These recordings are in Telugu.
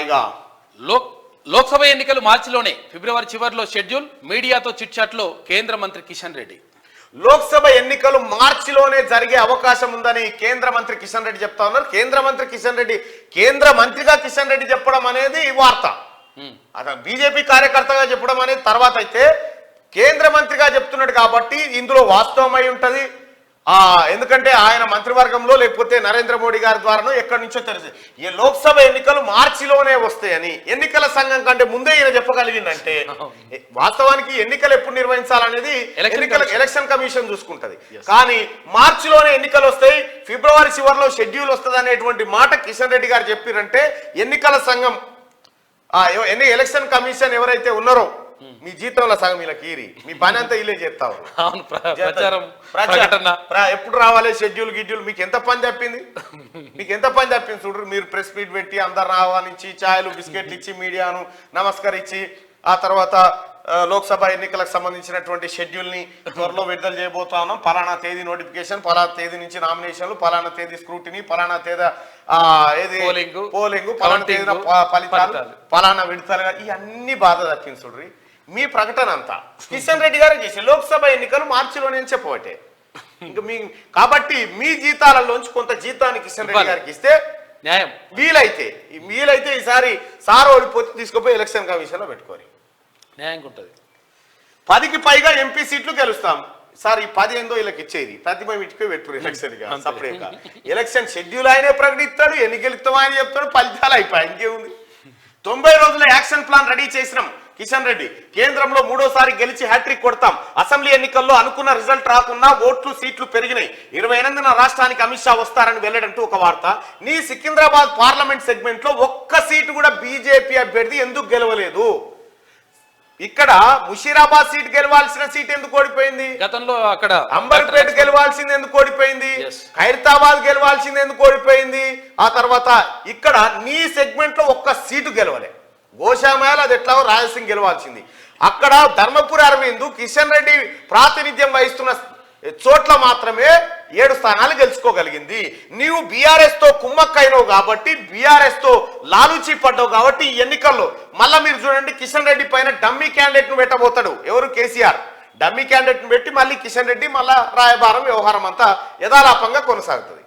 ఇక లోక్సభ ఎన్నికలు మార్చిలోనే, ఫిబ్రవరి చివరిలో షెడ్యూల్. మీడియాతో చిట్చాట్లో కేంద్ర మంత్రి కిషన్ రెడ్డి. లోక్సభ ఎన్నికలు మార్చిలోనే జరిగే అవకాశం ఉందని కేంద్ర మంత్రి కిషన్ రెడ్డి చెప్తా ఉన్నారు. కేంద్ర మంత్రి కిషన్ రెడ్డి కేంద్ర మంత్రిగా కిషన్ రెడ్డి చెప్పడం అనేది వార్త. అతను బీజేపీ కార్యకర్తగా చెప్పడం అనేది తర్వాత. అయితే కేంద్ర మంత్రిగా చెప్తున్నాడు కాబట్టి ఇందులో వాస్తవమై ఉంటది. ఎందుకంటే ఆయన మంత్రివర్గంలో లేకపోతే నరేంద్ర మోడీ గారి ద్వారానో ఎక్కడి నుంచో తెలుసు ఈ లోక్సభ ఎన్నికలు మార్చిలోనే వస్తాయని ఎన్నికల సంఘం కంటే ముందే ఈయన చెప్పగలిగిందంటే వాస్తవానికి ఎన్నికలు ఎప్పుడు నిర్వహించాలనేది ఎలక్షన్ కమిషన్ చూసుకుంటది. కానీ మార్చిలోనే ఎన్నికలు వస్తాయి, ఫిబ్రవరి చివరిలో షెడ్యూల్ వస్తుంది అనేటువంటి మాట కిషన్ రెడ్డి గారు చెప్పారంటే ఎన్నికల సంఘం ఎలక్షన్ కమిషన్ ఎవరైతే ఉన్నారో మీ జీతంలో సగం ఇలా కీరి మీ పని అంతా ఇల్లే చేస్తావు. ఎప్పుడు రావాలి షెడ్యూల్ గిడ్యూల్ మీకు ఎంత పని తప్పింది? చూడరు మీరు ప్రెస్ మీట్ పెట్టి అందరు ఆహ్వానించి ఛాయలు బిస్కెట్లు ఇచ్చి మీడియాను నమస్కరించి ఆ తర్వాత లోక్సభ ఎన్నికలకు సంబంధించినటువంటి షెడ్యూల్ ని త్వరలో విడుదల చేయబోతా ఉన్నాం. పలానా తేదీ నోటిఫికేషన్, పలానా తేదీ నుంచి నామినేషన్లు, పలానా తేదీ స్క్రూటినీ, పలానా తేదీ పోలింగ్, పలానా తేదీన ఫలితాలు, పలానా విడతలుగా ఇవన్నీ బాధ తప్పింది. చూడ్రి మీ ప్రకటన అంతా కిషన్ రెడ్డి గారు చేసి లోక్సభ ఎన్నికలు మార్చిలోనే చెప్పబట్టే ఇంకా మీ కాబట్టి మీ జీతాలలోంచి కొంత జీతాన్ని కిషన్ రెడ్డి గారికి ఇస్తే న్యాయం. వీలైతే ఈసారి సార్ ఓడిపోతే తీసుకుపోయి ఎలక్షన్ కమిషన్ లో పెట్టుకోని న్యాయంగా ఉంటుంది. 10కి పైగా ఎంపీ సీట్లు గెలుస్తాం సార్. ఈ 10 ఏందో వీళ్ళకి ఇచ్చేది ప్రతిమ ఇంటికి పెట్టుకుని ఎలక్షన్ గా సపరేట్గా ఎలక్షన్ షెడ్యూల్ ఆయనే ప్రకటిస్తాడు, ఎన్నికలు ఇస్తాం ఆయన చెప్తాడు, ఫలితాలు అయిపోయాయి. ఇంకేముంది? 90 రోజుల యాక్షన్ ప్లాన్ రెడీ చేసినాం కిషన్ రెడ్డి. కేంద్రంలో 3వ సారి గెలిచి హ్యాట్రిక్ కొడతాం. అసెంబ్లీ ఎన్నికల్లో అనుకున్న రిజల్ట్ రాకున్నా ఓట్లు సీట్లు పెరిగినాయి. 28న రాష్ట్రానికి అమిత్ షా వస్తారని వెళ్ళడంటూ ఒక వార్త. నీ సికింద్రాబాద్ పార్లమెంట్ సెగ్మెంట్ లో ఒక్క సీటు కూడా బీజేపీ అభ్యర్థి ఎందుకు గెలవలేదు? ఇక్కడ ముషీరాబాద్ సీట్ గెలవాల్సిన సీట్ ఎందుకు ఓడిపోయింది? గతంలో అక్కడ అంబర్పేట గెలవాల్సింది ఎందుకు ఓడిపోయింది? ఖైరతాబాద్ గెలవాల్సింది ఎందుకు ఓడిపోయింది? ఆ తర్వాత ఇక్కడ నీ సెగ్మెంట్ లో ఒక్క సీటు గెలవలే. గోషామాయల్ అది ఎట్లా రాజసింగ్ గెలవాల్సింది. అక్కడ ధర్మపురి అరవింద్ కిషన్ రెడ్డి ప్రాతినిధ్యం వహిస్తున్న చోట్ల మాత్రమే 7 స్థానాలు గెలుచుకోగలిగింది. నీవు బీఆర్ఎస్ తో కుమ్మక్కైనవు కాబట్టి, బీఆర్ఎస్ తో లాలూచి పడ్డావు కాబట్టి ఈ ఎన్నికల్లో మళ్ళా మీరు చూడండి కిషన్ రెడ్డి పైన డమ్మీ క్యాండిడేట్ ను పెట్టబోతాడు. ఎవరు? కేసీఆర్. డమ్మీ క్యాండిడేట్ ను పెట్టి మళ్ళీ కిషన్ రెడ్డి మళ్ళా రాయబారం వ్యవహారం అంతా యథాలాపంగా కొనసాగుతుంది.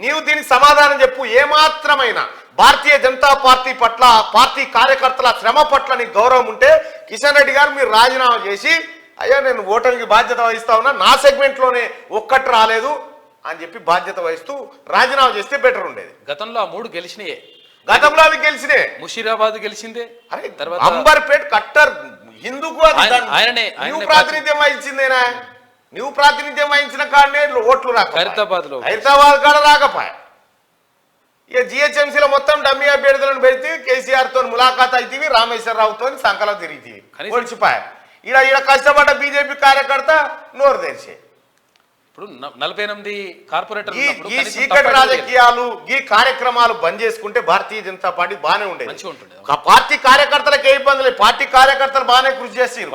నీవు దీనికి సమాధానం చెప్పు. ఏమాత్రమైనా భారతీయ జనతా పార్టీ పట్ల, పార్టీ కార్యకర్తల శ్రమ పట్ల నీకు గౌరవం ఉంటే కిషన్ రెడ్డి గారు మీరు రాజీనామా చేసి అయ్యా నేను ఓటమికి బాధ్యత వహిస్తా ఉన్నా, నా సెగ్మెంట్ లోనే ఒక్కటి రాలేదు అని చెప్పి బాధ్యత వహిస్తూ రాజీనామా చేస్తే బెటర్ ఉండేది. గతంలో 3 గెలిచినాయే. గతంలో అవి గెలిచినే. ముషీరాబాద్ గెలిచిందే. తర్వాత అంబర్పేట్ కట్టర్ హిందూకు నువ్వు ప్రాతినిధ్యం వహించిందేనా? నువ్వు ప్రాతినిధ్యం వహించిన కాడనే ఓట్లు రాక హైదరాబాద్ కాడ రాకపోయా. ఇక జిహెచ్ఎంసీలో మొత్తం డమ్మీ అభ్యర్థులను పెడితే కేసీఆర్ తో ములాఖాత్ అయితే రామేశ్వరరావుతో సంకలం తిరిగి ఓడిచిపోయా. ఈడ కష్టపడ్డ బీజేపీ కార్యకర్త నోరు తెరిచే. ఇప్పుడు 48 కార్పొరేటర్ ఈ చీకటి రాజకీయాలు ఈ కార్యక్రమాలు బంద్ చేసుకుంటే భారతీయ జనతా పార్టీ బాగానే ఉండేది. పార్టీ కార్యకర్తలకు ఏ ఇబ్బంది లేదు. పార్టీ కార్యకర్తలు బాగానే కృషి చేసిరు.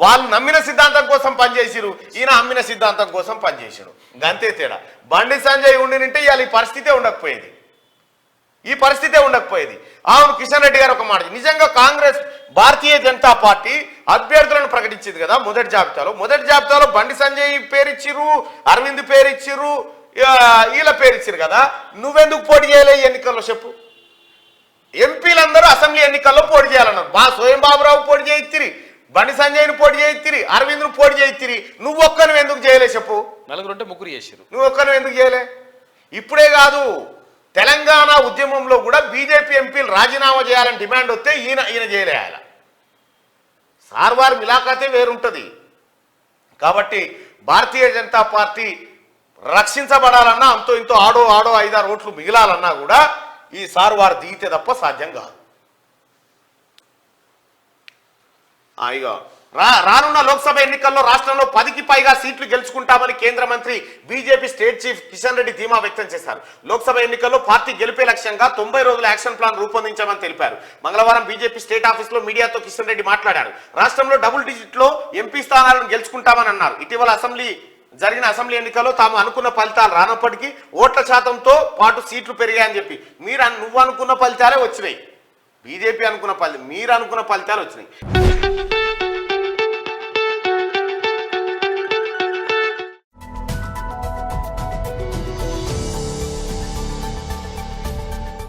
వాళ్ళు నమ్మిన సిద్ధాంతం కోసం పనిచేసిరు, ఈయన అమ్మిన సిద్ధాంతం కోసం పనిచేసారు. గంతే తేడా. బండి సంజయ్ ఉండినంటే ఇవాళ ఈ పరిస్థితే ఉండకపోయేది. అవును కిషన్ రెడ్డి గారు ఒక మాట, నిజంగా కాంగ్రెస్ భారతీయ జనతా పార్టీ అభ్యర్థులను ప్రకటించింది కదా మొదటి జాబితాలో బండి సంజయ్ పేరిచ్చిర్రు, అరవింద్ పేరిచ్చిర్రు, వీళ్ళ పేరిచ్చిర్రు కదా. నువ్వెందుకు పోటీ చేయలే ఎన్నికల్లో చెప్పు? ఎంపీలందరూ అసెంబ్లీ ఎన్నికల్లో పోటీ చేయాలన్నారు. స్వయం బాబురావు పోటీ చేయిత్తిరి, బండి సంజయ్ను పోటీ చేయిత్తిరి, అరవింద్ను పోటీ చేయిత్తిరి. నువ్వు ఒక్కను ఎందుకు చేయలే చెప్పు? 4 చేసారు. నువ్వు ఒక్కను ఎందుకు చేయలే? ఇప్పుడే కాదు, తెలంగాణ ఉద్యమంలో కూడా బీజేపీ ఎంపీలు రాజీనామా చేయాలని డిమాండ్ వస్తే ఈయన చేయలేయాల. సార్ వారి మిలాఖాతే వేరుంటుంది. కాబట్టి భారతీయ జనతా పార్టీ రక్షించబడాలన్నా అంతో ఇంతో ఆడో 5-6 ఓట్లు మిగిలాలన్నా కూడా ఈ సార్ వారు దిగితే తప్ప సాధ్యం కాదు. ఇగో రానున్న లోక్సభ ఎన్నికల్లో రాష్ట్రంలో 10కి పైగా సీట్లు గెలుచుకుంటామని కేంద్ర మంత్రి BJP state chief Kishan Reddy ధీమా వ్యక్తం చేశారు. లోక్సభ ఎన్నికల్లో పార్టీ గెలిపే లక్ష్యంగా 90 రోజుల యాక్షన్ ప్లాన్ రూపొందించామని తెలిపారు. మంగళవారం బీజేపీ స్టేట్ ఆఫీసులో మీడియాతో కిషన్ రెడ్డి మాట్లాడారు. రాష్ట్రంలో డబుల్ డిజిట్ లో ఎంపీ స్థానాలను గెలుచుకుంటామని అన్నారు. ఇటీవల అసెంబ్లీ జరిగిన అసెంబ్లీ ఎన్నికల్లో తాము అనుకున్న ఫలితాలు రానప్పటికీ ఓట్ల శాతంతో పాటు సీట్లు పెరిగాయని చెప్పి నువ్వు అనుకున్న ఫలితాలే వచ్చినాయి. బీజేపీ అనుకున్న మీరు అనుకున్న ఫలితాలు వచ్చినాయి.